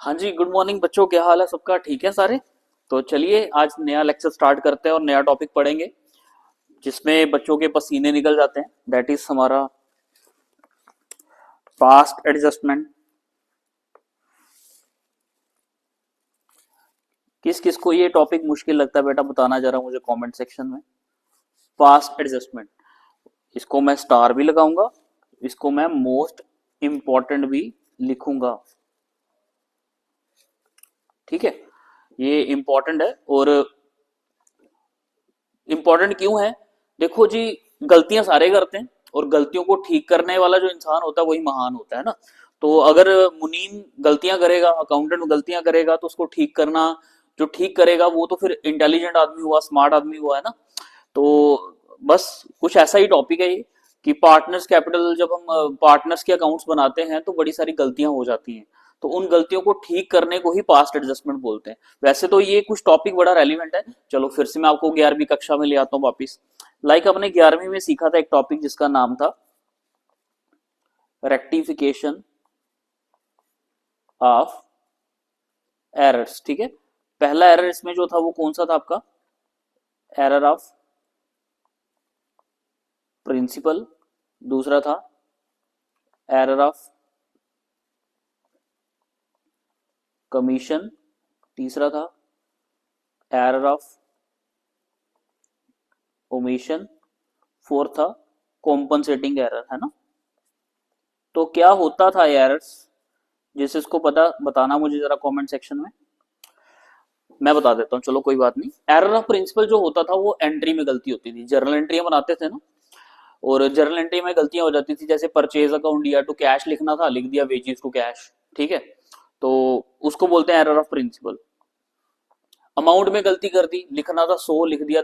हाँ जी, good morning बच्चों। क्या हाल है सबका? ठीक है सारे? तो चलिए आज नया लेक्चर स्टार्ट करते हैं और नया टॉपिक पढ़ेंगे जिसमें बच्चों के पसीने निकल जाते हैं। दैट इज हमारा पास्ट एडजस्टमेंट। किस किस को ये टॉपिक मुश्किल लगता है बेटा, बताना जरा मुझे कमेंट सेक्शन में। पास्ट एडजस्टमेंट, इसको मैं स्टार भी लगाऊंगा, इसको मैं मोस्ट इंपॉर्टेंट भी लिखूंगा। ठीक है, ये इंपॉर्टेंट है। और इंपॉर्टेंट क्यों है? देखो जी, गलतियां सारे करते हैं और गलतियों को ठीक करने वाला जो इंसान होता है वही महान होता है ना। तो अगर मुनीम गलतियां करेगा, अकाउंटेंट गलतियां करेगा, तो उसको ठीक करना, जो ठीक करेगा वो तो फिर इंटेलिजेंट आदमी हुआ, स्मार्ट आदमी हुआ, है ना। तो बस कुछ ऐसा ही टॉपिक है ये कि पार्टनर्स कैपिटल, जब हम पार्टनर्स के अकाउंट्स बनाते हैं तो बड़ी सारी गलतियां हो जाती हैं। तो उन गलतियों को ठीक करने को ही पास्ट एडजस्टमेंट बोलते हैं। वैसे तो ये कुछ टॉपिक बड़ा रेलिवेंट है। चलो फिर से मैं आपको 11वीं कक्षा में ले आता हूँ वापिस। अपने 11वीं में सीखा था एक टॉपिक जिसका नाम था रेक्टिफिकेशन ऑफ एरर्स। ठीक है, पहला एरर इसमें जो था वो कौन सा था आपका? Error of principle. दूसरा था एरर ऑफ कमीशन। तीसरा था एरर ऑफ ओमिशन। फोर्थ था कॉम्पनसेटिंग एरर, है ना। तो क्या होता था एरर्स, जिस इसको पता बताना मुझे जरा कमेंट सेक्शन में। मैं बता देता हूँ, चलो कोई बात नहीं। एरर ऑफ प्रिंसिपल जो होता था वो एंट्री में गलती होती थी। जर्नल एंट्री बनाते थे ना, और जर्नल एंट्री में गलतियां हो जाती थी। जैसे परचेज अकाउंट दिया टू कैश लिखना था, लिख दिया वेजेस टू कैश। ठीक है, तो उसको बोलते हैं एरर ऑफ प्रिंसिपल। अमाउंट में गलती कर दी, लिखना था 100, लिख दिया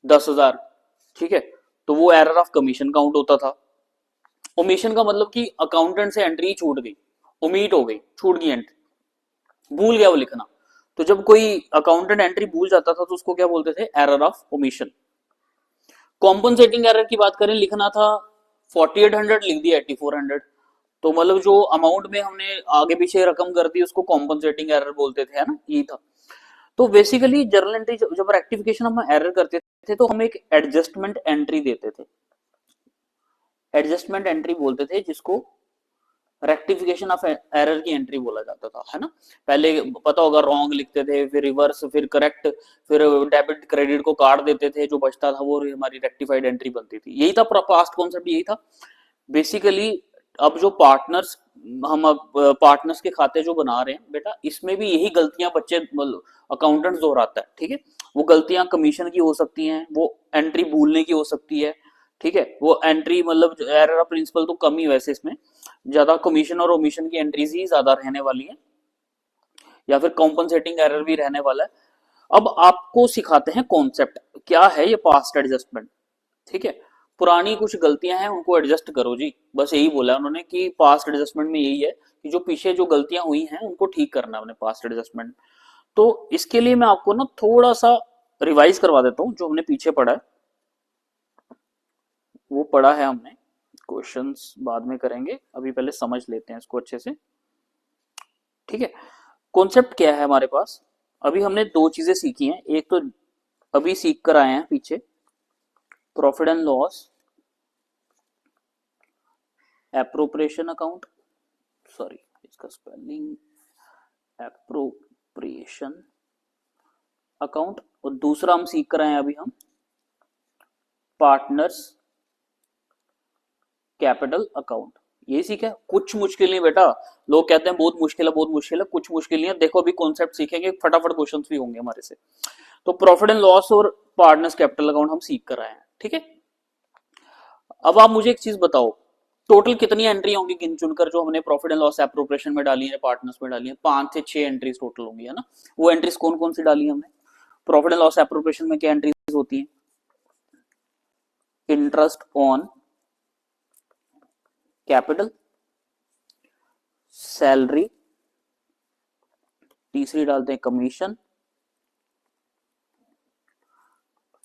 10,000। ठीक है, तो वो एरर ऑफ कमीशन काउंट होता था। ओमिशन का मतलब कि अकाउंटेंट से एंट्री छूट गई, ओमिट हो गई, छूट गई एंट्री, भूल गया वो लिखना। तो जब कोई अकाउंटेंट एंट्री भूल जाता था तो उसको क्या बोलते थे? Error of omission. Compensating error की बात करें, लिखना था 4800, लिख दिया 8400। तो मतलब जो अमाउंट में हमने आगे पीछे रकम कर दी उसको कॉम्पनसेटिंग एरर बोलते थे, है ना, यही था। तो बेसिकली जर्नल एंट्री जब रेक्टिफिकेशन हम एरर करते थे तो हम एक एडजस्टमेंट एंट्री देते थे। एडजस्टमेंट एंट्री बोलते थे जिसको रेक्टिफिकेशन ऑफ एरर की एंट्री बोला जाता था, है ना। पहले पता होगा, रॉन्ग लिखते थे, फिर रिवर्स, फिर करेक्ट, फिर डेबिट क्रेडिट को काट देते थे, जो बचता था वो हमारी रेक्टिफाइड एंट्री बनती थी। यही था पास्ट कॉन्सेप्ट, यही था बेसिकली। अब जो पार्टनर्स, हम पार्टनर्स के खाते जो बना रहे हैं बेटा, इसमें भी यही गलतियां बच्चे अकाउंटेंट्स दोहराता है। ठीक है, वो गलतियां कमीशन की हो सकती हैं, वो एंट्री भूलने की हो सकती है। ठीक है, वो एंट्री मतलब एरर ऑफ प्रिंसिपल तो कम ही, वैसे इसमें ज्यादा कमीशन और ओमिशन की एंट्रीज ही ज्यादा रहने वाली है, या फिर कॉम्पनसेटिंग एरर भी रहने वाला है। अब आपको सिखाते हैं कॉन्सेप्ट, क्या है ये पास्ट एडजस्टमेंट। ठीक है, पुरानी कुछ गलतियां हैं उनको एडजस्ट करो जी, बस यही बोला उन्होंने कि पास्ट एडजस्टमेंट में यही है कि जो पीछे जो गलतियां हुई हैं उनको ठीक करना है अपने पास्ट एडजस्टमेंट। तो इसके लिए मैं आपको ना थोड़ा सा रिवाइज करवा देता हूँ। जो हमने पीछे पढ़ा है वो पढ़ा है हमने, क्वेश्चंस बाद में करेंगे, अभी पहले समझ लेते हैं इसको अच्छे से। ठीक है, कॉन्सेप्ट क्या है हमारे पास? अभी हमने दो चीजें सीखी हैं। एक तो अभी सीख कर आए हैं पीछे, profit and loss appropriation account, sorry इसका स्पेलिंग एप्रोप्रिएशन अकाउंट। और दूसरा हम सीख कर आए हैं अभी हम पार्टनर्स कैपिटल अकाउंट। ये सीखा, कुछ मुश्किल नहीं बेटा। लोग कहते हैं बहुत मुश्किल है, बहुत मुश्किल है, कुछ मुश्किल नहीं है। देखो अभी कॉन्सेप्ट सीखेंगे, फटाफट क्वेश्चन भी होंगे हमारे से। तो प्रॉफिट एंड लॉस और पार्टनर्स कैपिटल अकाउंट हम सीख कर आए हैं। ठीक है, अब आप मुझे एक चीज बताओ, टोटल कितनी एंट्री होंगी गिन चुनकर जो हमने प्रॉफिट एंड लॉस एप्रोप्रिएशन में डाली है, पार्टनर्स में डाली है? 5 से 6 एंट्रीज टोटल होंगी, है ना। वो एंट्रीज कौन कौन सी डाली है हमने? प्रॉफिट एंड लॉस एप्रोप्रिएशन में क्या एंट्रीज होती है? इंटरेस्ट ऑन कैपिटल, सैलरी, तीसरी डालते हैं कमीशन,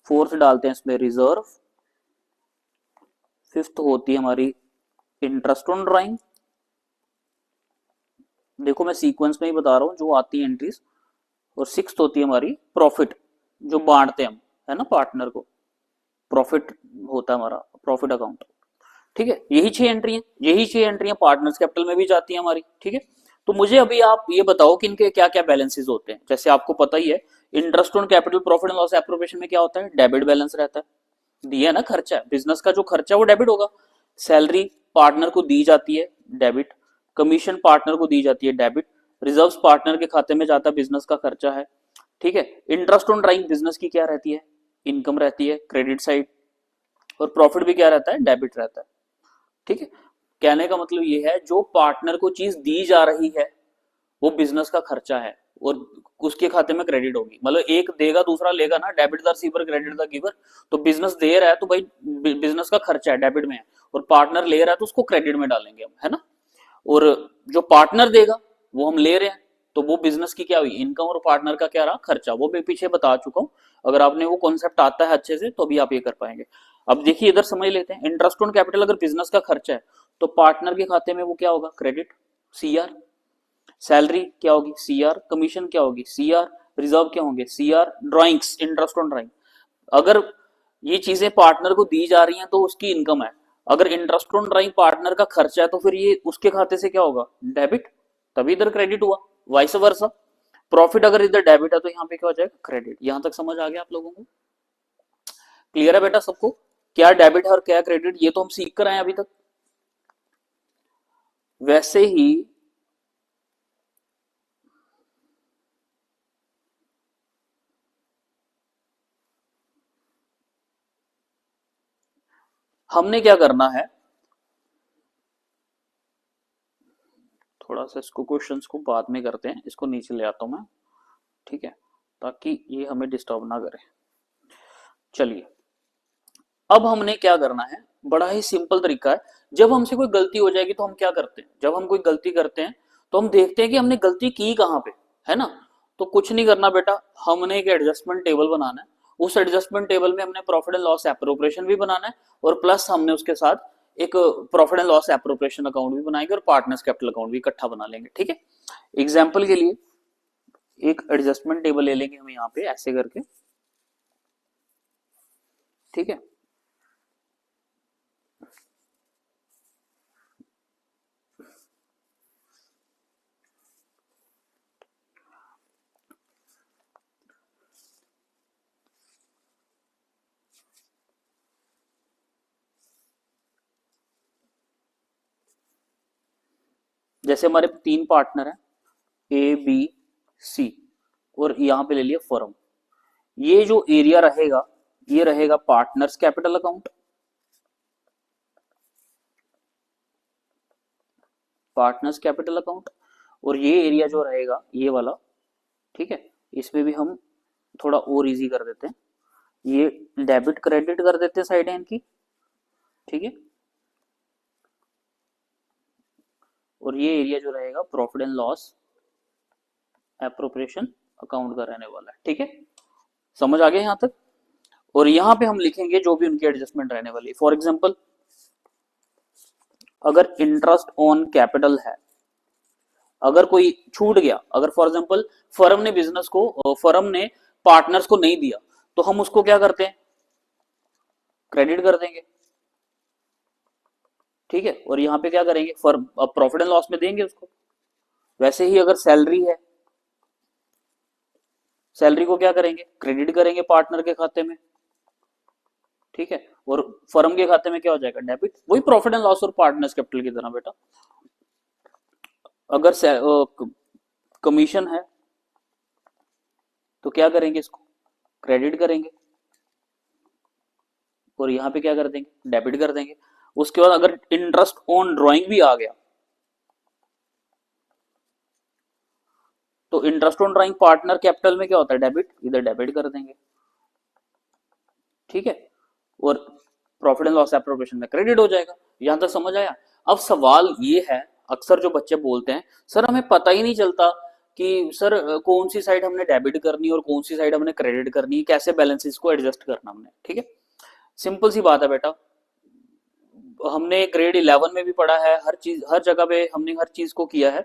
फोर्थ डालते हैं इसमें रिजर्व, फिफ्थ होती है हमारी इंटरेस्ट ऑन ड्राइंग, देखो मैं सीक्वेंस में ही बता रहा हूँ जो आती है एंट्रीज। और सिक्स्थ होती है हमारी प्रॉफिट, जो बांटते हैं हम, है ना, पार्टनर को। प्रॉफिट होता है हमारा प्रॉफिट अकाउंट। ठीक है, यही 6 एंट्री है, यही 6 एंट्रियां पार्टनर्स कैपिटल में भी जाती है हमारी। ठीक है, तो मुझे अभी आप ये बताओ कि इनके क्या क्या बैलेंसेस होते हैं। जैसे आपको पता ही है, interest on capital profit and loss appropriation में क्या होता है, डेबिट बैलेंस रहता है। दिया ना खर्चा है, बिजनेस का जो खर्चा है वो डेबिट होगा। सैलरी पार्टनर को दी जाती है, डेबिट। कमीशन पार्टनर को दी जाती है, डेबिट। रिजर्व्स पार्टनर के खाते में जाता है, बिजनेस का खर्चा है। ठीक है, इंटरेस्ट ऑन ड्राइंग बिजनेस की क्या रहती है, इनकम रहती है, क्रेडिट साइड। और प्रॉफिट भी क्या रहता है, डेबिट रहता है। ठीक है, कहने का मतलब ये है, जो पार्टनर को चीज दी जा रही है वो बिजनेस का खर्चा है और उसके खाते में क्रेडिट होगी। मतलब एक देगा दूसरा लेगा ना, debit the receiver credit the giver. तो बिजनेस दे रहा है तो भाई बिजनेस का खर्चा है, डेबिट में है। और पार्टनर ले रहा है तो उसको क्रेडिट में डालेंगे हम, है ना। और जो पार्टनर देगा वो हम ले रहे हैं, तो वो बिजनेस की क्या हुई, इनकम। और पार्टनर का क्या रहा, खर्चा। वो मैं पीछे बता चुका हूं। अगर आपने वो कॉन्सेप्ट आता है अच्छे से तो भी आप ये कर पाएंगे। अब देखिए इधर समझ लेते हैं, इंटरेस्ट ऑन कैपिटल अगर बिजनेस का खर्चा है तो पार्टनर के खाते में वो क्या होगा, क्रेडिट, सीआर। सैलरी क्या होगी, सीआर। कमीशन क्या होगी, सीआर। रिजर्व क्या होंगे, CR. Drawings, interest on drawing. अगर ये चीजें पार्टनर को दी जा रही हैं तो उसकी इनकम है। अगर इंटरेस्ट ऑन ड्राइंग पार्टनर का खर्चा है तो फिर ये उसके खाते से क्या होगा, डेबिट। तभी इधर क्रेडिट हुआ, वाइस वर्सा। प्रॉफिट अगर इधर डेबिट है तो यहाँ पे क्या हो जाएगा, क्रेडिट। यहां तक समझ आ गया आप लोगों को, क्लियर है बेटा सबको, क्या डेबिट है और क्या क्रेडिट, ये तो हम सीख कर आए अभी तक। वैसे ही हमने क्या करना है, थोड़ा सा इसको क्वेश्चंस को बाद में करते हैं, इसको नीचे ले आता हूं मैं। ठीक है, ताकि ये हमें डिस्टर्ब ना करे। चलिए, अब हमने क्या करना है, बड़ा ही सिंपल तरीका है। जब हमसे कोई गलती हो जाएगी तो हम क्या करते हैं, जब हम कोई गलती करते हैं तो हम देखते हैं कि हमने गलती की कहां पे, है ना। तो कुछ नहीं करना बेटा, हमने एक एडजस्टमेंट टेबल बनाना है। उस एडजस्टमेंट टेबल में हमने प्रॉफिट एंड लॉस एप्रोप्रिएशन भी बनाना है, और प्लस हमने उसके साथ एक profit and loss appropriation account भी बनाएंगे, और पार्टनर्स कैपिटल अकाउंट भी इकट्ठा बना लेंगे। ठीक है, एग्जाम्पल के लिए एक एडजस्टमेंट टेबल ले लेंगे हम यहाँ पे ऐसे करके। ठीक है, जैसे हमारे 3 पार्टनर हैं, ए बी सी, और यहां पे ले लिया फर्म। ये जो एरिया रहेगा ये रहेगा partners capital account, partners capital account. और ये एरिया जो रहेगा ये वाला, ठीक है, इसमें भी हम थोड़ा और इजी कर देते हैं, ये डेबिट क्रेडिट कर देते हैं साइड इनकी। ठीक है, और ये एरिया जो रहेगा profit and loss appropriation account का रहने वाला है। ठीक है, समझ आ गया यहां तक। और यहां पे हम लिखेंगे जो भी उनकी एडजस्टमेंट रहने वाली। फॉर एग्जांपल, अगर इंटरेस्ट ऑन कैपिटल है, अगर कोई छूट गया, अगर फॉर एग्जांपल फर्म ने बिजनेस को, फर्म ने पार्टनर्स को नहीं दिया, तो हम उसको क्या करते हैं, क्रेडिट कर देंगे। ठीक है, और यहाँ पे क्या करेंगे, फर्म प्रॉफिट एंड लॉस में देंगे उसको। वैसे ही अगर सैलरी है, सैलरी को क्या करेंगे, क्रेडिट करेंगे पार्टनर के खाते में। ठीक है, और फर्म के खाते में क्या हो जाएगा, डेबिट। वही प्रॉफिट एंड लॉस और पार्टनर्स कैपिटल की तरह बेटा। अगर कमीशन है तो क्या करेंगे, इसको क्रेडिट करेंगे, और यहां पे क्या कर देंगे, डेबिट कर देंगे। उसके बाद अगर इंटरेस्ट ऑन ड्रॉइंग भी आ गया तो interest on drawing partner capital में क्या होता है, डेबिट, इधर डेबिट कर देंगे। ठीक है, और प्रॉफिट एंड लॉस एप्रोप्रिएशन में क्रेडिट हो जाएगा। यहां तक समझ आया। अब सवाल ये है, अक्सर जो बच्चे बोलते हैं, सर हमें पता ही नहीं चलता कि सर कौन सी साइड हमने डेबिट करनी और कौन सी साइड हमने क्रेडिट करनी, कैसे बैलेंसेस को एडजस्ट करना हमने। ठीक है, सिंपल सी बात है बेटा, हमने ग्रेड 11 में भी पढ़ा है, हर चीज हर जगह पे हमने हर चीज को किया है।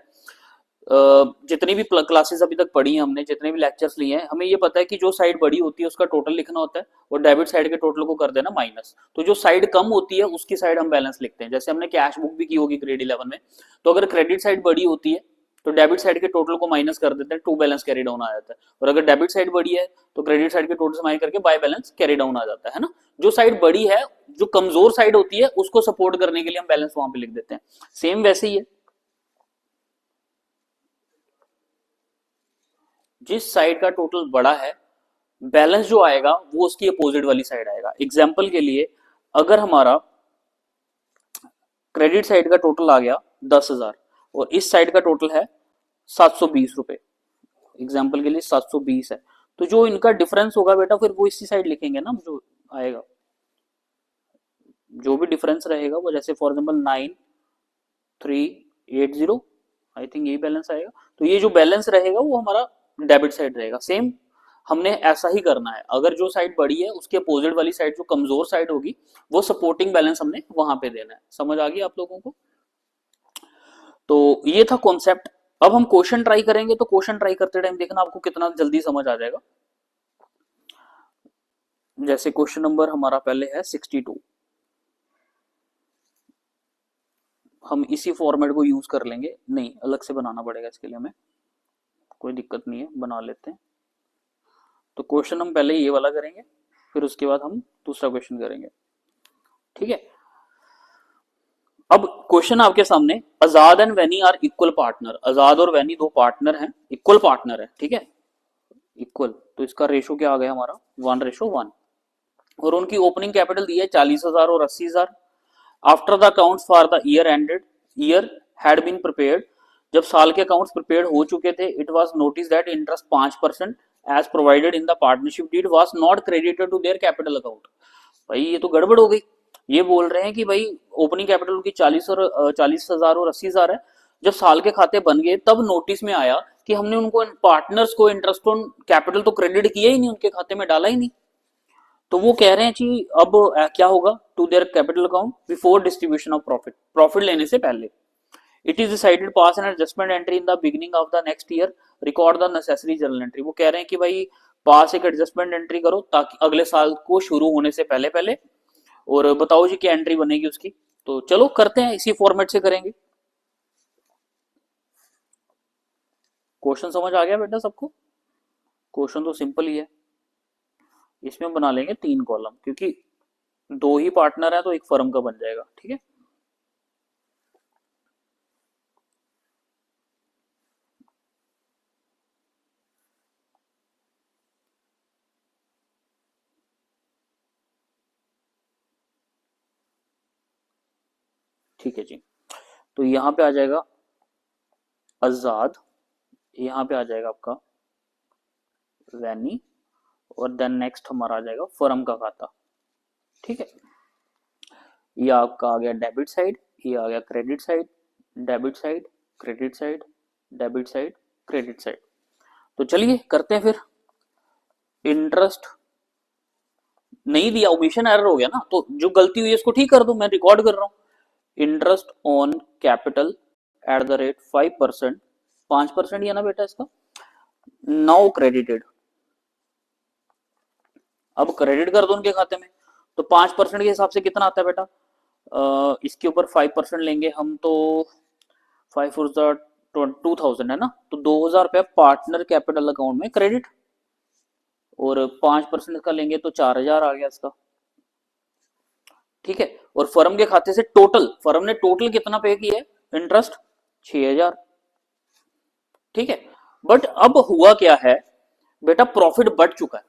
जितनी भी क्लासेस अभी तक पढ़ी हैं हमने, जितने भी लेक्चर्स लिए हैं, हमें ये पता है कि जो साइड बड़ी होती है उसका टोटल लिखना होता है और डेबिट साइड के टोटल को कर देना माइनस। तो जो साइड कम होती है उसकी साइड हम बैलेंस लिखते हैं। जैसे हमने कैश बुक भी की होगी ग्रेड 11 में, तो अगर क्रेडिट साइड बड़ी होती है तो डेबिट साइड के टोटल को माइनस कर देते हैं, टू बैलेंस कैरी डाउन आ जाता है। और अगर डेबिट साइड बड़ी है तो क्रेडिट साइड के टोटल से माइनस करके बाय बैलेंस कैरी डाउन आ जाता है ना। जो साइड बड़ी है, जो कमजोर साइड होती है, उसको सपोर्ट करने के लिए हम बैलेंस वहां पे लिख देते हैं। सेम वैसे ही है, जिस साइड का टोटल बड़ा है, बैलेंस जो आएगा वो उसकी अपोजिट वाली साइड आएगा। एग्जाम्पल के लिए, अगर हमारा क्रेडिट साइड का टोटल आ गया 10,000 और इस साइड का टोटल है 720 रुपए, एग्जाम्पल के लिए 720 है, तो जो इनका डिफरेंस होगा बेटा फिर वो इसी साइड लिखेंगे ना, जो आएगा, जो भी डिफरेंस रहेगा वो, जैसे फॉर एग्जाम्पल 9380, आई थिंक यही बैलेंस आएगा। तो ये जो बैलेंस रहेगा वो हमारा डेबिट साइड रहेगा। सेम हमने ऐसा ही करना है, अगर जो साइड बड़ी है उसके अपोजिट वाली साइड जो कमजोर साइड होगी वो सपोर्टिंग बैलेंस हमने वहां पे देना है। समझ आ गई आप लोगों को? तो ये था कॉन्सेप्ट। अब हम क्वेश्चन ट्राई करेंगे, तो क्वेश्चन ट्राई करते टाइम देखना आपको कितना जल्दी समझ आ जाएगा। जैसे क्वेश्चन नंबर हमारा पहले है 62, हम इसी फॉर्मेट को यूज कर लेंगे, नहीं अलग से बनाना पड़ेगा इसके लिए हमें, कोई दिक्कत नहीं है, बना लेते हैं। तो क्वेश्चन हम पहले ये वाला करेंगे, फिर उसके बाद हम दूसरा क्वेश्चन करेंगे, ठीक है। अब क्वेश्चन आपके सामने, आजाद and Waini are equal partner. आजाद और वैनी दो पार्टनर हैं, इक्वल पार्टनर है, ठीक है, इक्वल। तो इसका रेशो क्या आ गया हमारा 1:1, और उनकी ओपनिंग कैपिटल दी है 40,000 और 80,000। After the accounts for the year ended, year had been prepared, जब साल के अकाउंट्स प्रिपेयर हो चुके थे, it was notice that interest 5% as provided in the partnership deed was not credited to their capital account. भाई ये तो गड़बड़ हो गई। ये बोल रहे हैं कि भाई ओपनिंग कैपिटल उनकी 40,000 और 80,000 है, जब साल के खाते बन गए तब नोटिस में आया कि हमने उनको पार्टनर्स को इंटरेस्ट ऑन कैपिटल तो क्रेडिट किया ही नहीं, उनके खाते में डाला ही नहीं। तो वो कह रहे हैं कि अब क्या होगा, to their capital account before distribution of profit, profit लेने से पहले। It is decided pass an adjustment entry in the beginning of the next year, record the necessary journal entry. वो कह रहे हैं कि भाई पास एक एडजस्टमेंट एंट्री करो ताकि अगले साल को शुरू होने से पहले पहले, और बताओ जी क्या एंट्री बनेगी उसकी। तो चलो करते हैं, इसी फॉर्मेट से करेंगे। क्वेश्चन समझ आ गया बेटा सबको? क्वेश्चन तो सिंपल ही है, इसमें बना लेंगे 3 कॉलम, क्योंकि 2 ही पार्टनर है तो एक फर्म का बन जाएगा, ठीक है। ठीक है जी, तो यहां पे आ जाएगा आजाद, यहां पे आ जाएगा आपका वैनी, और देन नेक्स्ट हमारा आ जाएगा फर्म का खाता, ठीक है। ये आपका आ गया डेबिट साइड, ये आ गया credit side, debit side, credit side, debit side, credit side. तो चलिए करते हैं फिर। इंटरेस्ट नहीं दिया, ओमिशन एरर हो गया ना, तो जो गलती हुई है इसको ठीक कर दो, मैं रिकॉर्ड कर रहा हूं। Interest on capital at the rate 5%, 5% ही है ना बेटा इसका, नाउ क्रेडिटेड। अब क्रेडिट कर दो उनके खाते में, तो 5% के हिसाब से कितना आता है बेटा, इसके ऊपर 5% लेंगे हम, तो 5 फोर 2000 है ना, तो 2,000 रुपया पार्टनर कैपिटल अकाउंट में क्रेडिट, और 5% का लेंगे तो 4,000 आ गया इसका, ठीक है। और फर्म के खाते से टोटल, फर्म ने टोटल कितना पे किया है इंटरेस्ट, 6,000, ठीक है। बट अब हुआ क्या है बेटा, प्रॉफिट बढ़ चुका है,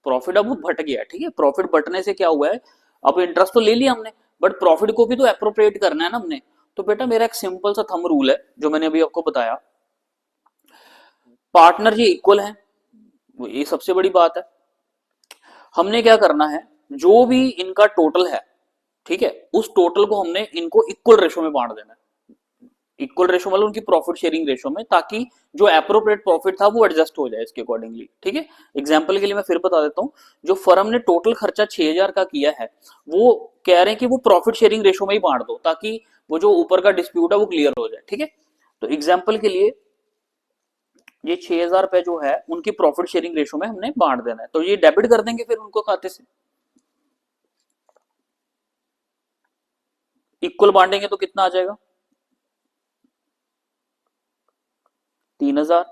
प्रॉफिट अब बढ़ गया, ठीक है। प्रॉफिट बढ़ने से क्या हुआ है, अब इंटरेस्ट तो ले लिया हमने, बट प्रॉफिट को भी तो अप्रोप्रिएट करना है ना हमने। तो बेटा मेरा एक सिंपल सा थंब रूल है जो मैंने अभी आपको बताया, पार्टनर ये इक्वल है, ये सबसे बड़ी बात है। हमने क्या करना है, जो भी इनका टोटल है, ठीक है, उस टोटल को हमने इनको इक्वल रेशो में बांट देना है। इक्वल रेशो मतलब उनकी प्रॉफिट शेयरिंग रेशो में, ताकि जो एप्रोप्रिएट प्रॉफिट था वो एडजस्ट हो जाए इसके अकॉर्डिंगली, ठीक है। एग्जांपल के लिए मैं फिर बता देता हूं, जो फर्म ने टोटल खर्चा 6,000 का किया है, वो कह रहे हैं कि वो प्रॉफिट शेयरिंग रेशो में ही बांट दो, ताकि वो जो ऊपर का डिस्प्यूट है वो क्लियर हो जाए, ठीक है। तो एग्जाम्पल के लिए ये 6,000 रुपए जो है उनकी प्रॉफिट शेयरिंग रेशो में हमने बांट देना है, तो ये डेबिट कर देंगे फिर उनको खाते से। इक्वल बांटेंगे तो कितना आ जाएगा, 3,000,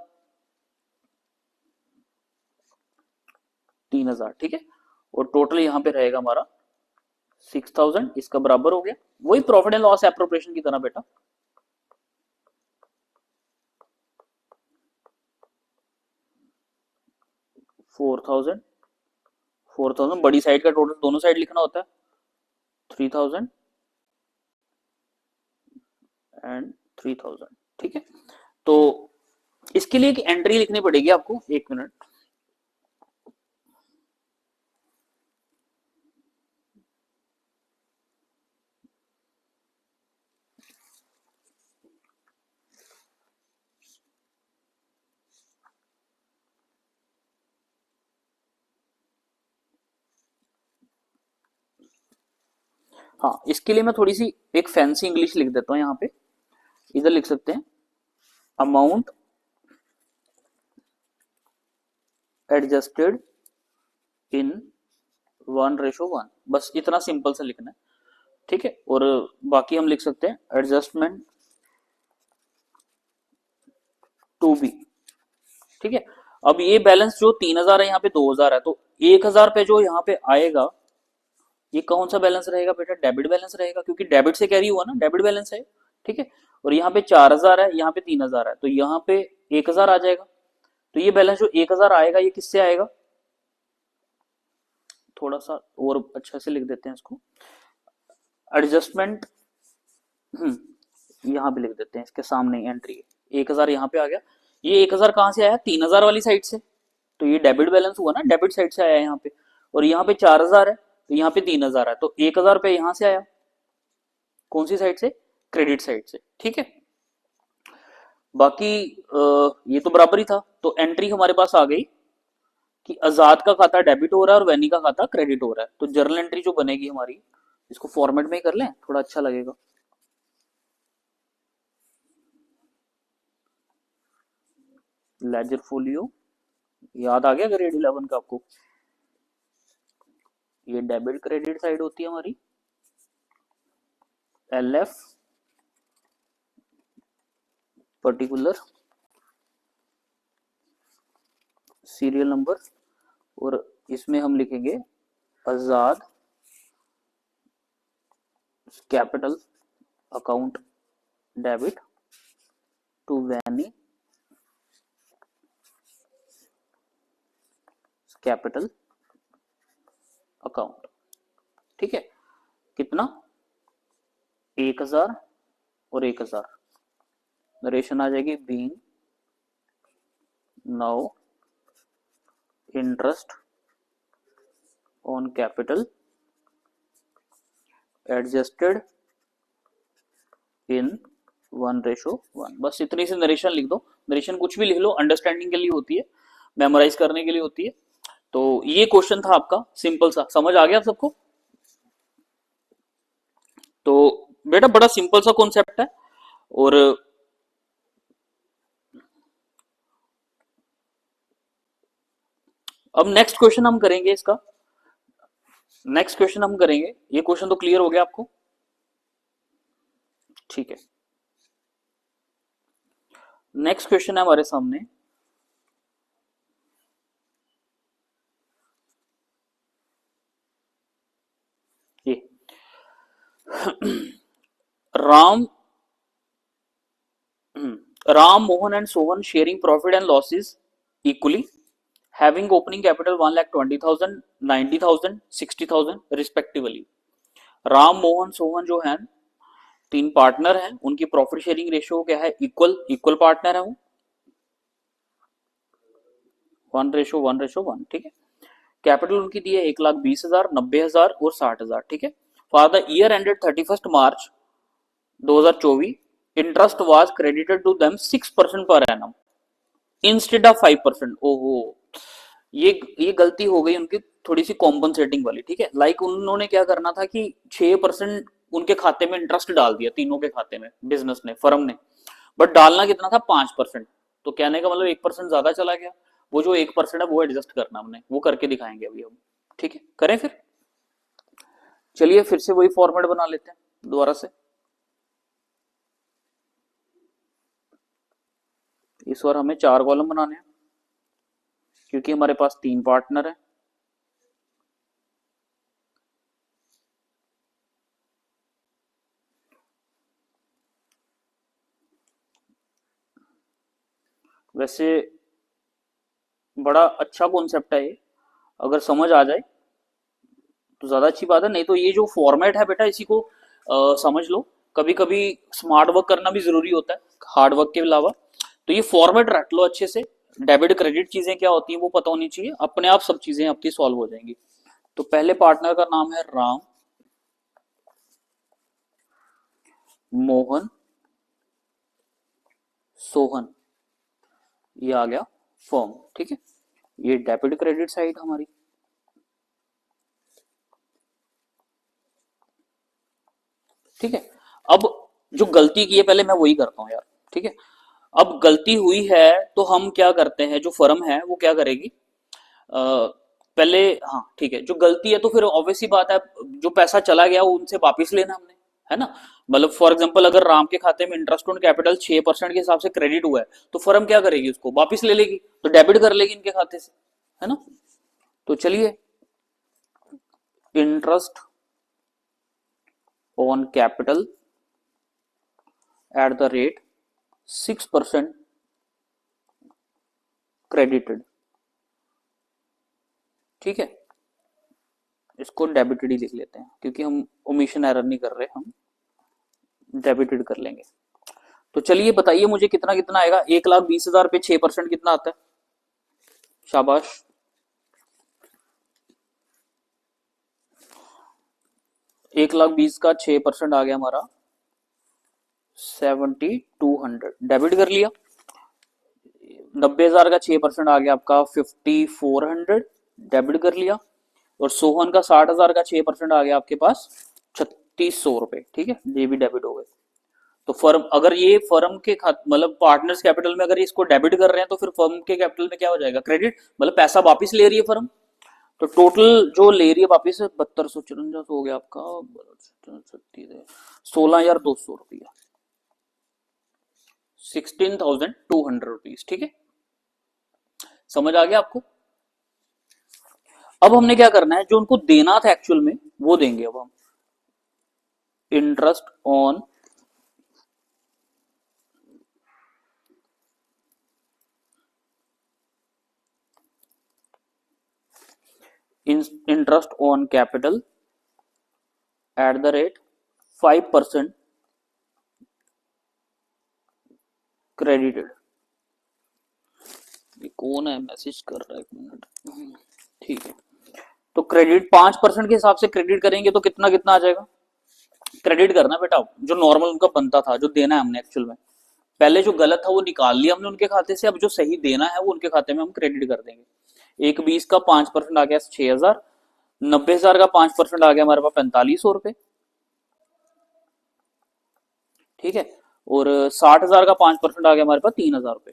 3,000, ठीक है। और टोटल यहां पे रहेगा हमारा 6,000, इसका बराबर हो गया वही प्रॉफिट एंड लॉस एप्रोप्रिएशन की तरह बेटा। फोर थाउजेंड बड़ी साइड का टोटल दोनों साइड लिखना होता है, 3,000 एंड 3,000, ठीक है। तो इसके लिए एक एंट्री लिखनी पड़ेगी आपको, 1 मिनट। हाँ, इसके लिए मैं थोड़ी सी एक फैंसी इंग्लिश लिख देता हूं यहाँ पे। इधर लिख सकते हैं अमाउंट एडजस्टेड इन 1:1, बस इतना सिंपल सा लिखना है, ठीक है। और बाकी हम लिख सकते हैं एडजस्टमेंट टू बी, ठीक है। अब ये बैलेंस जो 3,000 है यहाँ पे 2,000 है, तो 1,000 पे जो यहाँ पे आएगा ये कौन सा बैलेंस रहेगा बेटा, डेबिट बैलेंस रहेगा, क्योंकि डेबिट से कैरी हुआ ना, डेबिट बैलेंस है, ठीक है। और यहाँ पे 4,000 है, यहाँ पे 3,000 है, तो यहाँ पे 1,000 आ जाएगा। तो ये बैलेंस जो 1,000 आएगा ये किससे आएगा, थोड़ा सा और अच्छा से लिख देते हैं इसको, एडजस्टमेंट, यहाँ पे लिख देते हैं, इसके सामने एंट्री है 1,000 यहाँ पे आ गया। ये 1,000 कहाँ से आया, 3,000 वाली साइड से, तो ये डेबिट बैलेंस हुआ ना, डेबिट साइड से आया यहाँ पे। और यहाँ पे 4,000 है, तो यहाँ पे 3,000 है, तो 1,000 रुपये यहाँ से आया, कौन सी साइड से, क्रेडिट साइड से, ठीक है। बाकी ये तो बराबर ही था, तो एंट्री हमारे पास आ गई कि आजाद का खाता डेबिट हो रहा है और वैनी का खाता क्रेडिट हो रहा है। तो जर्नल एंट्री जो बनेगी हमारी, इसको फॉर्मेट में ही कर लें, थोड़ा अच्छा लगेगा। लेजर फोलियो याद आ गया ग्रेड 11 का आपको, ये डेबिट क्रेडिट साइड होती है हमारी, LF पर्टिकुलर सीरियल नंबर, और इसमें हम लिखेंगे Azad capital account debit to Vani capital account, ठीक है। कितना, 1,000 और 1,000, नरेशन आ जाएगी being now interest on capital adjusted in 1:1, बस इतनी सी नरेशन लिख दो। नरेशन कुछ भी लिख लो, अंडरस्टैंडिंग के लिए होती है, मेमोराइज करने के लिए होती है। तो ये क्वेश्चन था आपका, सिंपल सा, समझ आ गया आप सबको। तो बेटा बड़ा सिंपल सा कॉन्सेप्ट है। और अब नेक्स्ट क्वेश्चन हम करेंगे इसका, नेक्स्ट क्वेश्चन हम करेंगे, ये क्वेश्चन तो क्लियर हो गया आपको, ठीक है। नेक्स्ट क्वेश्चन है हमारे सामने, ये Ram Ram, Mohan and Sohan sharing profit and losses equally, having opening capital 1,20,000, 90,000, 60,000 respectively. Ram, Mohan, Sohan जो है तीन पार्टनर हैं, उनकी प्रॉफिट शेयरिंग रेशियो क्या है, इक्वल, इक्वल पार्टनर है वो, 1:1:1, ठीक है। कैपिटल उनकी दी है 1,20,000, 90,000 और 60,000, ठीक है। For the year ended 31 March 2024 interest was credited to them 6% per annum instead of 5%। ओहो, ये गलती हो गई उनकी, थोड़ी सी कॉम्पनसेटिंग वाली, ठीक है। लाइक उन्होंने क्या करना था कि 6% उनके खाते में इंटरेस्ट डाल दिया, तीनों के खाते में, बिजनेस ने, फर्म ने, बट डालना कितना था, 5%। तो कहने का मतलब 1% ज्यादा चला गया, वो जो 1% है वो एडजस्ट करना हमने, वो करके दिखाएंगे अभी हम। ठीक है, करें फिर। चलिए फिर से वही फॉर्मेट बना लेते हैं दोबारा से। इस बार हमें 4 कॉलम बनाने हैं क्योंकि हमारे पास 3 पार्टनर है। वैसे बड़ा अच्छा कॉन्सेप्ट है ये, अगर समझ आ जाए तो ज्यादा अच्छी बात है, नहीं तो ये जो फॉर्मेट है बेटा इसी को समझ लो। कभी कभी स्मार्ट वर्क करना भी जरूरी होता है हार्ड वर्क के अलावा, तो ये फॉर्मेट रट लो अच्छे से। डेबिट क्रेडिट चीजें क्या होती हैं वो पता होनी चाहिए, अपने आप सब चीजें आपकी सॉल्व हो जाएंगी। तो पहले पार्टनर का नाम है राम मोहन सोहन, ये आ गया फॉर्म। ठीक है, ये डेबिट क्रेडिट साइड हमारी। ठीक है, अब जो गलती की है पहले मैं वही करता हूं यार। ठीक है, अब गलती हुई है तो हम क्या करते हैं, जो फर्म है वो क्या करेगी, पहले, हाँ ठीक है, जो गलती है तो फिर ऑब्वियस सी बात है, जो पैसा चला गया वो उनसे वापिस लेना हमने, है ना। मतलब फॉर एग्जांपल अगर राम के खाते में इंटरेस्ट ऑन कैपिटल 6% के हिसाब से क्रेडिट हुआ है तो फर्म क्या करेगी, उसको वापिस ले लेगी, तो डेबिट कर लेगी इनके खाते से, है ना। तो चलिए, interest on capital at the rate 6% credited. ठीक है, इसको डेबिटेड ही लिख लेते हैं क्योंकि हम ओमिशन एरर नहीं कर रहे, हम डेबिटेड कर लेंगे। तो चलिए बताइए मुझे कितना कितना आएगा, 1,20,000 पे 6% कितना आता है, शाबाश। 1,20,000 का 6% आ गया हमारा 7,200, डेबिट कर लिया। 90,000 का 6% आ गया आपका 5,400, डेबिट कर लिया। और सोहन का 60,000 का 6% आ गया आपके पास 3,600 रुपए। ठीक है, ये भी डेबिट हो गए। तो फर्म, अगर ये फर्म के मतलब पार्टनर्स कैपिटल में अगर इसको डेबिट कर रहे हैं तो फिर फर्म के कैपिटल में क्या हो जाएगा, क्रेडिट, मतलब पैसा वापस ले रही है फर्म। तो टोटल जो ले रही है वापिस 7254 हो गया आपका 16,200 रुपया, 16,200 रुपीज। ठीक है, समझ आ गया आपको। अब हमने क्या करना है, जो उनको देना था एक्चुअल में वो देंगे अब हम। Interest on interest on capital at the rate 5% credited. ये कौन है मैसेज कर रहा है, एक मिनट। ठीक है, तो क्रेडिट 5% के हिसाब से क्रेडिट करेंगे तो कितना कितना आ जाएगा, क्रेडिट करना बेटा जो नॉर्मल उनका बनता था, जो देना है हमने एक्चुअल में। पहले जो गलत था वो निकाल लिया हमने उनके खाते से, अब जो सही देना है वो उनके खाते में हम क्रेडिट कर देंगे। 1,20,000 का 5% आ गया 6,000, 90,000 का 5% आ गया हमारे पास 4,500 रुपए। ठीक है, और 60,000 का 5% आ गया हमारे पास 3,000 रुपए।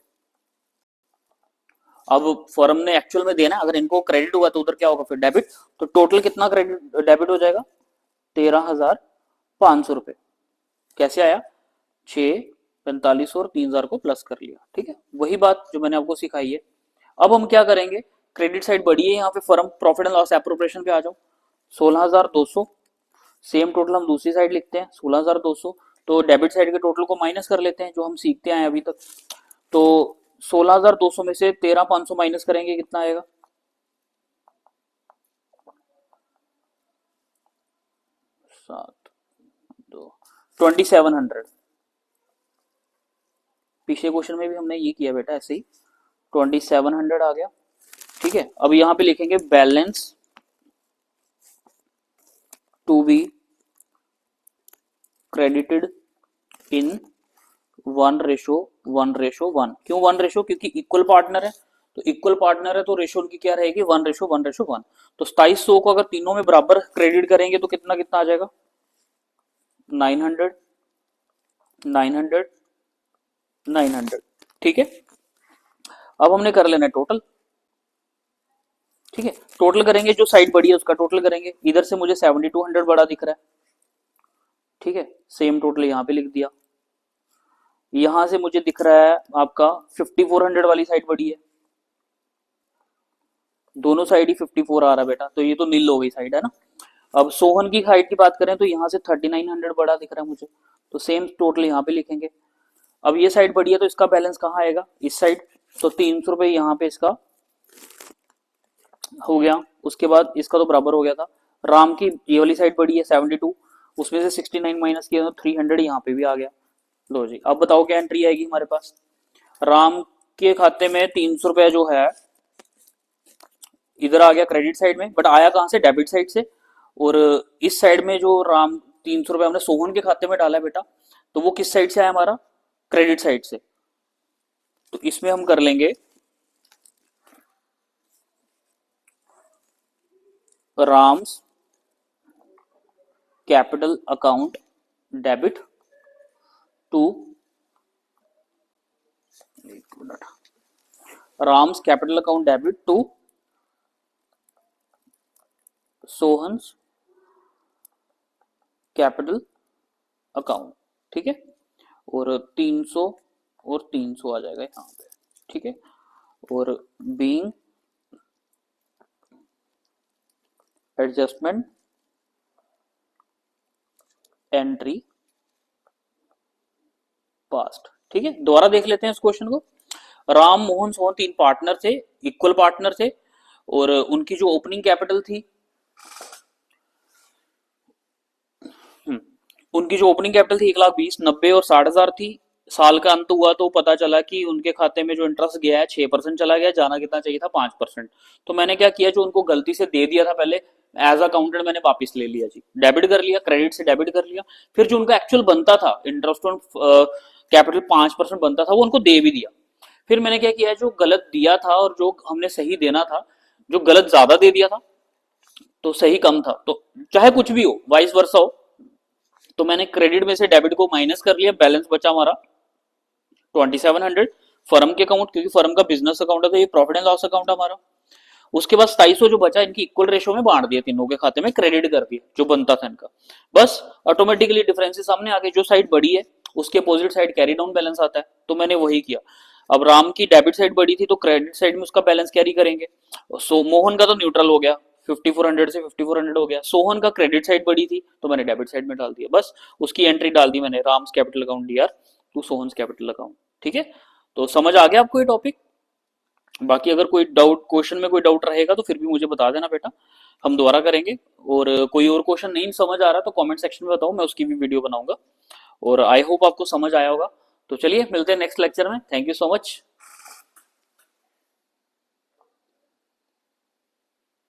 अब फर्म ने एक्चुअल में देना, अगर इनको क्रेडिट हुआ तो उधर क्या होगा फिर डेबिट, तो टोटल कितना क्रेडिट डेबिट हो जाएगा 13,500 रुपए। कैसे आया, 6, 45 और 3,000 को प्लस कर लिया। ठीक है, वही बात जो मैंने आपको सिखाई है। अब हम क्या करेंगे, क्रेडिट साइड बढ़ी है यहाँ पे, firm profit and loss appropriation पे आ जाओ, 16,200। सेम टोटल हम दूसरी साइड लिखते हैं 16,200, तो डेबिट साइड के टोटल को माइनस कर लेते हैं जो हम सीखते आए अभी तक। तो 16,200 में से 13,500 माइनस करेंगे कितना आएगा, 2,700। पिछले क्वेश्चन में भी हमने ये किया बेटा ऐसे ही, 2,700 आ गया। ठीक है, अब यहां पे लिखेंगे balance to be credited in 1:1:1। क्यों 1:, क्योंकि इक्वल पार्टनर है, तो इक्वल पार्टनर है तो रेशो उनकी क्या रहेगी 1:1:1। तो 2,700 को अगर तीनों में बराबर क्रेडिट करेंगे तो कितना कितना आ जाएगा 900 900 900। ठीक है, अब हमने कर लेना है टोटल। ठीक है, टोटल करेंगे, जो साइड बड़ी है उसका टोटल करेंगे। इधर से मुझे 7200 बड़ा दिख रहा है। ठीक है, सेम टोटल यहाँ पे लिख दिया। यहां से मुझे दिख रहा है आपका 5400 वाली साइड बड़ी है। दोनों साइड ही 54 आ रहा है बेटा, तो ये तो नील हो गई साइड है ना। अब सोहन की हाइट की बात करें तो यहाँ से 3900 बड़ा दिख रहा है मुझे, तो सेम टोटल यहाँ पे लिखेंगे। अब ये साइड बड़ी है तो इसका बैलेंस कहाँ आएगा, इस साइड, तो 300 रुपये यहाँ पे इसका हो गया। उसके बाद इसका तो बराबर हो गया था। राम की ये वाली साइड बड़ी है 72, उसमें से 69 माइनस किया तो 300 यहाँ पे भी आ गया। लो जी, अब बताओ क्या एंट्री आएगी हमारे पास। राम के खाते में 300 रुपया जो है इधर आ गया क्रेडिट साइड में, बट आया कहां से, डेबिट साइड से। और इस साइड में जो राम 300 रुपया हमने सोहन के खाते में डाला है बेटा, तो वो किस साइड से आया हमारा, क्रेडिट साइड से। तो इसमें हम कर लेंगे Ram's capital account debit to, Ram's capital account debit to Sohan's capital account. ठीक है, और 300 और 300 आ जाएगा यहाँ पे। ठीक है, और बीइंग एडजस्टमेंट एंट्री पास्ट। ठीक है, दोबारा देख लेते हैं इस क्वेश्चन को। राम मोहन सोहन 3 पार्टनर थे, इक्वल पार्टनर थे, और उनकी जो ओपनिंग कैपिटल थी, उनकी जो ओपनिंग कैपिटल थी 1,20,000, 90 और 60,000 थी। साल का अंत हुआ तो पता चला कि उनके खाते में जो इंटरेस्ट गया है 6% चला गया, जाना कितना चाहिए था 5%। तो मैंने क्या किया, जो उनको गलती से दे दिया था पहले एज अकाउंटेंट, मैंने वापस ले लिया जी, डेबिट कर लिया, क्रेडिट से डेबिट कर लिया। फिर जो उनका एक्चुअल बनता था इंटरेस्ट ऑन कैपिटल 5% बनता था, वो उनको दे भी दिया। फिर मैंने क्या किया, जो गलत दिया था और जो हमने सही देना था, जो गलत ज्यादा दे दिया था तो सही कम था, तो चाहे कुछ भी हो, वाइस वर्सा हो, तो मैंने क्रेडिट में से डेबिट को माइनस कर लिया, बैलेंस बचा हमारा 2700 फर्म के अकाउंट, क्योंकि फर्म का बिजनेस अकाउंट है तो ये प्रॉफिट एंड लॉस अकाउंट है हमारा। उसके बाद 2700 जो बचा, इनकी इक्वल रेशो में बांट दिया, तीनों के खाते में क्रेडिट कर दिया जो बनता था इनका। बस ऑटोमेटिकली डिफरेंसेस सामने आ गए, जो साइड बड़ी है उसके opposite side carry down balance आता है, तो मैंने वही किया। अब राम की डेबिट साइड बड़ी थी तो क्रेडिट साइड में उसका बैलेंस कैरी करेंगे। सो मोहन का तो न्यूट्रल हो गया, 5400 से 5400 हो गया। सोहन का क्रेडिट साइड बड़ी थी तो मैंने डेबिट साइड में डाल दिया, बस उसकी एंट्री डाल दी मैंने, Ram's capital account DR to Sohan's capital account. ठीक है, तो समझ आ गया आपको ये टॉपिक। बाकी अगर कोई डाउट, क्वेश्चन में कोई डाउट रहेगा तो फिर भी मुझे बता देना बेटा, हम दोबारा करेंगे। और कोई और क्वेश्चन नहीं समझ आ रहा तो कमेंट सेक्शन में बताओ, मैं उसकी भी वीडियो बनाऊंगा। और आई होप आपको समझ आया होगा। तो चलिए मिलते हैं नेक्स्ट लेक्चर में। Thank you so much.